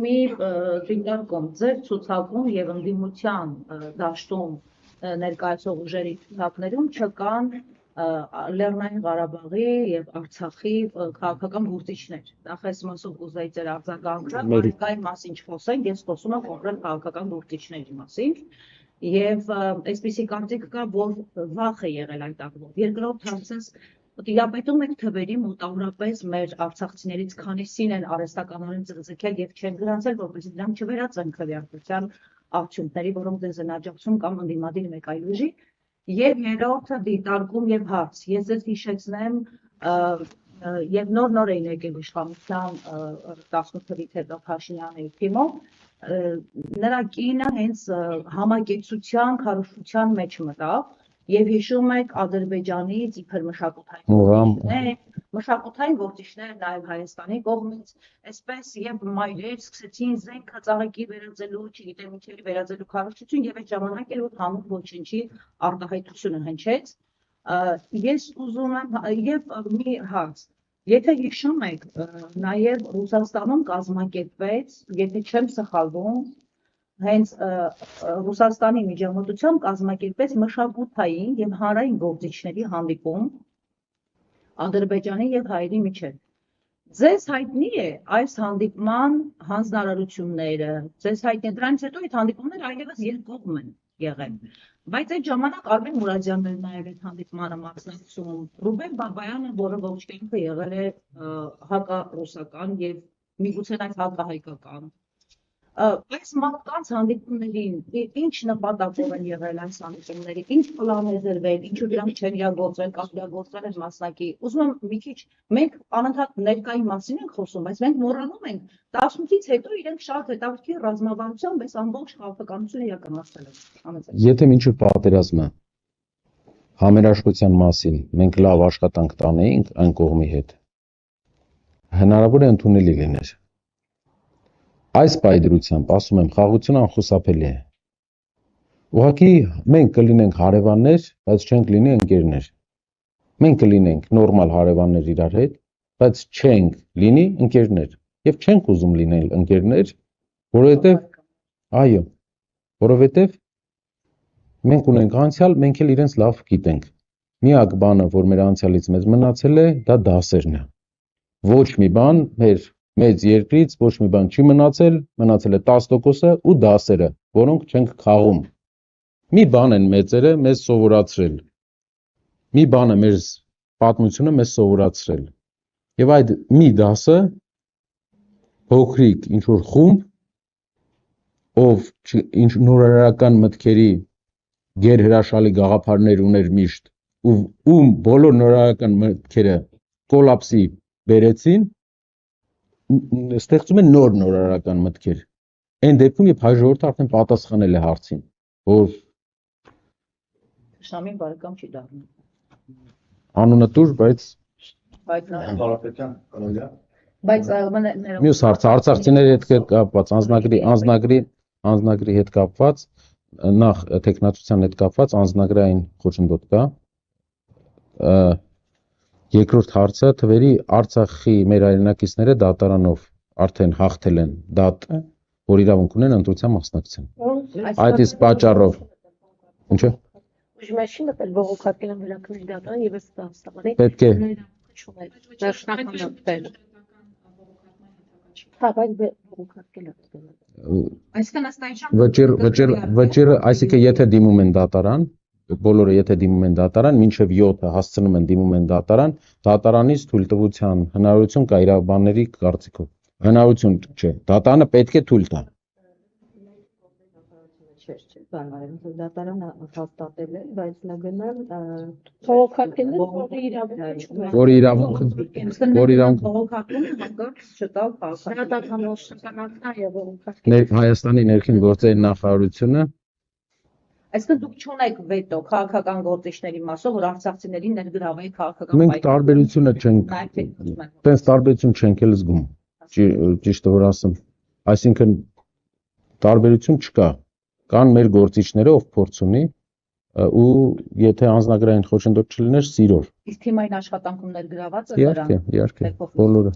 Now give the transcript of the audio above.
մի դիտարկում ձեր ցուցակում եւ ընդդիմության դաշտում ներկայացող ուժերի ցուցակներում չկան Լեռնային Ղարաբաղի եւ Արցախի քաղաքական գործիչներ։ Նախ այս մասով կուզեի ձեր արձագանքը, այդ մասին չխոսենք, ես խոսում եմ կոնկրետ քաղաքական գործիչների մասին։ Եվ այսպիսի կարծիք կա, որ վախ է եղել այդ ակտով։ Երկրորդ հարցս տիրապետում եք թվերի մոտավորապես մեր արցախցիներից քանիսին են արհեստականորեն ձգձգել եւ չեն գրանցել, որպեսզի դրանք չվերածեն քվեարկության արդյունքների, որոնք դες են աջակցում կամ ընդդիմադիր մեկ այլ ուժի։ Եվ երրորդը դիտարկում եւ հարց։ Ես ձեզ հիշեցնեմ եւ նոր էին եկել իշխանության 18 թվականից հետո Փաշինյանի թիմով, նրա կինը հենց համակեցության քարոզչության մեջ մտավ եւ հիշում եք Ադրբեջանից իբր մշակութային գործիչներ նաեւ Հայաստանի կողմից, այսպես եւ մայրեր սկսեցին զենքը ծաղիկի վերածելու, չգիտեմ ինչերի վերածելու քարոզչություն եւ այդ ժամանակ էլ որ հանուն ոչնչի արտահայտությունը հնչեց։ Ես ուզում եմ եւ մի հարց, եթե հիշում եք, նաեւ Ռուսաստանում կազմակերպվեց, եթե չեմ սխալվում, հենց Ռուսաստանի միջամտությամբ կազմակերպեց մշակութային եւ հանրային գործիչների հանդիպում Ադրբեջանի եւ հայերի միջեւ։ Ձեզ հայտնի է այս հանդիպման հանձնարարությունները, ձեզ հայտնի է դրանից հետո այդ հանդիպումները այլևս երկկողմ են եղել։ Բայց այդ ժամանակ Արմեն Մուրադյանն էր նաեւ այդ հանդիպմանը մասնակցում, Ռուբեն Բաբայանը, որը ողջ կյանքը եղել է հակառուսական եւ միգուցե նաեւ հակահայկական։ Այս մարդկանց հանդիպումներին ինչ նպատակով են եղել այս հանդիպումները, ինչ պլան է դրվել, ինչու դրանք չեն իրագործվել կամ իրագործվել են մասնակի։ Ուզում եմ մի քիչ մենք անընդհատ ներկայի մասին ենք խոսում, բայց մենք մոռանում ենք 18-ից հետո իրենք շատ հետաքրքիր ռազմավարությամբ այս ամբողջ քաղաքականությունը իրականացրել են։ Եթե մինչև պատերազմը համերաշխության մասին մենք լավ աշխատանք տանեինք այն կողմի հետ, հնարավոր է ընդունելի լիներ։ Այս պայդրությամբ, ասում եմ, խաղաղությունը անխուսափելի է։ Ուղղակի մենք կլինենք հարևաններ, բայց չենք լինի ընկերներ։ Մենք կլինենք նորմալ հարևաններ իրար հետ, բայց չենք լինի ընկերներ։ Եվ չենք ուզում լինել ընկերներ, որովհետև մենք ունենք անցյալ, մենք էլ իրենց լավ գիտենք։ Միակ բանը, որ մեր անցյալից մեզ մնացել է, դա դասերն է։ Ոչ մի բան մեր մեծ երկրից ոչ մի բան չի մնացել, մնացել է 10%-ը ու դասերը, որոնք չենք քաղում։ Մի բան են մեծերը մեզ սովորացրել։ Մի բան է մեր պատմությունը մեզ սովորացրել։ Եվ այդ մի դասը փոքրիկ ինչ որ խումբ, ով ինչ նորարարական մտքերի գերհրաշալի գաղափարներ ուներ միշտ, ում բոլոր նորարարական մտքերը կոլապսի բերեցին, ստեղծում են նոր նորարարական մտքեր։ Այն դեպքում, երբ հայ ժողովուրդը արդեն պատասխանել է հարցին, որ Շամին բարեկամ չի դառնում։ Անունը տուր, բայց մյուս հարց արցախցիների հետ կապված, անձնագրի հետ կապված, նախ տեխնացության հետ կապված անձնագրային խոչընդոտ կա։ Երկրորդ հարցը թվերի Արցախի մեր հայրենակիցները դատարանով արդեն հաղթել են դատ, որ իրավունք ունեն ընտրության մասնակցեն։ Այդ իսկ պատճառով ինչո՞։ Ուժմեշի մտել բողոքարկել են վերականգնել դատարան եւ ըստ հաստատանի պետք է վճիռը, այսինքն եթե դիմում են դատարան, բոլորը եթե դիմում են դատարան, մինչև 7-ը հասցնում են դիմում են դատարան, դատարանից թույլտվության հնարավորություն կա իրավաբանների կարծիքով։ Հնարավորություն չէ, դատարանը պետք է թույլ տա։ Դատարանը հաստատել է, բայց նգնան բողոքարկել են, որ իրավունք բողոքարկում հանկարծ չտալ Հայաստանի ներքին գործերի նախարարությունը Այսինքն դուք չունեք վետո քաղաքական գործիչների մասով, որ արցախցիներին ներգրավեի քաղաքական մենք տարբերությունը չենք, տենց տարբերություն չենք էլ զգում, ճիշտը որ ասեմ, այսինքն տարբերություն չկա, կան մեր գործիչները, ով փորձ ունի ու եթե անձնագրային խոչընդոտ չլիներ, սիրով։ Իսկ թիմային աշխատանքում ներգրաված է նրան։ Իհարկե, բոլորը։